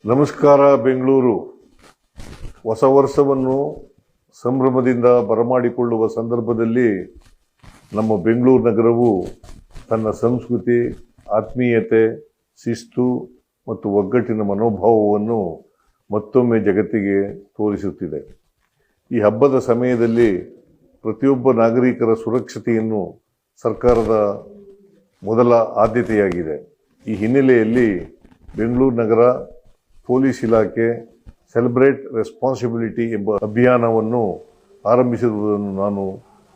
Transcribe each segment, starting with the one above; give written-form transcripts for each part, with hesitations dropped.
ನಮಸ್ಕಾರ ಬೆಂಗಳೂರು. ಹೊಸ ವರ್ಷವನ್ನು ಸಂಭ್ರಮದಿಂದ ಬರಮಾಡಿಕೊಳ್ಳುವ ಸಂದರ್ಭದಲ್ಲಿ ನಮ್ಮ ಬೆಂಗಳೂರು ನಗರವು ತನ್ನ ಸಂಸ್ಕೃತಿ, ಆತ್ಮೀಯತೆ, ಶಿಸ್ತು ಮತ್ತು ಒಗ್ಗಟ್ಟಿನ ಮನೋಭಾವವನ್ನು ಮತ್ತೊಮ್ಮೆ ಜಗತ್ತಿಗೆ ತೋರಿಸುತ್ತಿದೆ. ಈ ಹಬ್ಬದ ಸಮಯದಲ್ಲಿ ಪ್ರತಿಯೊಬ್ಬ ನಾಗರಿಕರ ಸುರಕ್ಷತೆಯನ್ನು ಸರ್ಕಾರದ ಮೊದಲ ಆದ್ಯತೆಯಾಗಿದೆ. ಈ ಹಿನ್ನೆಲೆಯಲ್ಲಿ ಬೆಂಗಳೂರು ನಗರ ಪೊಲೀಸ್ ಇಲಾಖೆ ಸೆಲೆಬ್ರೇಟ್ ರೆಸ್ಪಾನ್ಸಿಬಿಲಿಟಿ ಎಂಬ ಅಭಿಯಾನವನ್ನು ಆರಂಭಿಸಿರುವುದನ್ನು ನಾನು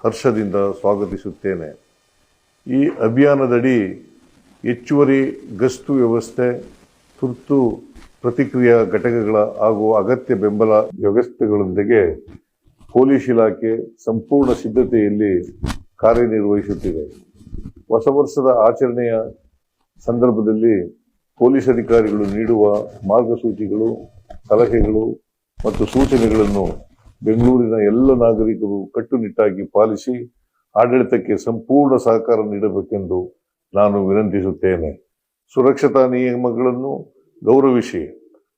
ಹರ್ಷದಿಂದ ಸ್ವಾಗತಿಸುತ್ತೇನೆ. ಈ ಅಭಿಯಾನದಡಿ ಹೆಚ್ಚುವರಿ ಗಸ್ತು ವ್ಯವಸ್ಥೆ, ತುರ್ತು ಪ್ರತಿಕ್ರಿಯಾ ಘಟಕಗಳ ಹಾಗೂ ಅಗತ್ಯ ಬೆಂಬಲ ವ್ಯವಸ್ಥೆಗಳೊಂದಿಗೆ ಪೊಲೀಸ್ ಇಲಾಖೆ ಸಂಪೂರ್ಣ ಸಿದ್ಧತೆಯಲ್ಲಿ ಕಾರ್ಯನಿರ್ವಹಿಸುತ್ತಿದೆ. ಹೊಸ ವರ್ಷದ ಆಚರಣೆಯ ಸಂದರ್ಭದಲ್ಲಿ ಪೊಲೀಸ್ ಅಧಿಕಾರಿಗಳು ನೀಡುವ ಮಾರ್ಗಸೂಚಿಗಳು, ಸಲಹೆಗಳು ಮತ್ತು ಸೂಚನೆಗಳನ್ನು ಬೆಂಗಳೂರಿನ ಎಲ್ಲ ನಾಗರಿಕರು ಕಟ್ಟುನಿಟ್ಟಾಗಿ ಪಾಲಿಸಿ ಆಡಳಿತಕ್ಕೆ ಸಂಪೂರ್ಣ ಸಹಕಾರ ನೀಡಬೇಕೆಂದು ನಾನು ವಿನಂತಿಸುತ್ತೇನೆ. ಸುರಕ್ಷತಾ ನಿಯಮಗಳನ್ನು ಗೌರವಿಸಿ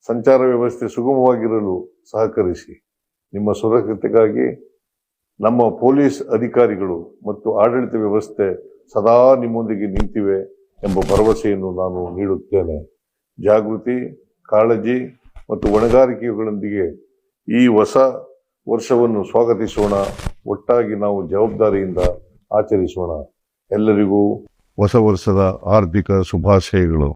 ಸಂಚಾರ ವ್ಯವಸ್ಥೆ ಸುಗಮವಾಗಿರಲು ಸಹಕರಿಸಿ. ನಿಮ್ಮ ಸುರಕ್ಷತೆಗಾಗಿ ನಮ್ಮ ಪೊಲೀಸ್ ಅಧಿಕಾರಿಗಳು ಮತ್ತು ಆಡಳಿತ ವ್ಯವಸ್ಥೆ ಸದಾ ನಿಮ್ಮೊಂದಿಗೆ ನಿಂತಿವೆ ಎಂಬ ಭರವಸೆಯನ್ನು ನಾನು ನೀಡುತ್ತೇನೆ. ಜಾಗೃತಿ, ಕಾಳಜಿ ಮತ್ತು ಹೊಣೆಗಾರಿಕೆಗಳೊಂದಿಗೆ ಈ ಹೊಸ ವರ್ಷವನ್ನು ಸ್ವಾಗತಿಸೋಣ. ಒಟ್ಟಾಗಿ ನಾವು ಜವಾಬ್ದಾರಿಯಿಂದ ಆಚರಿಸೋಣ. ಎಲ್ಲರಿಗೂ ಹೊಸ ವರ್ಷದ ಆರ್ಥಿಕ ಶುಭಾಶಯಗಳು.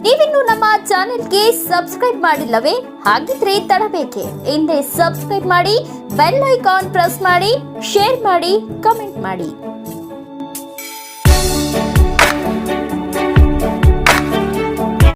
ನೀವಿನ್ನು ನಮ್ಮ ಚಾನೆಲ್ಗೆ ಸಬ್ಸ್ಕ್ರೈಬ್ ಮಾಡಿಲ್ಲವೇ? ಹಾಗಿದ್ರೆ ತಡಬೇಕೆ? ಹಿಂದೆ ಸಬ್ಸ್ಕ್ರೈಬ್ ಮಾಡಿ, ಬೆಲ್ ಐಕಾನ್ ಪ್ರೆಸ್ ಮಾಡಿ, ಶೇರ್ ಮಾಡಿ, ಕಮೆಂಟ್ ಮಾಡಿ.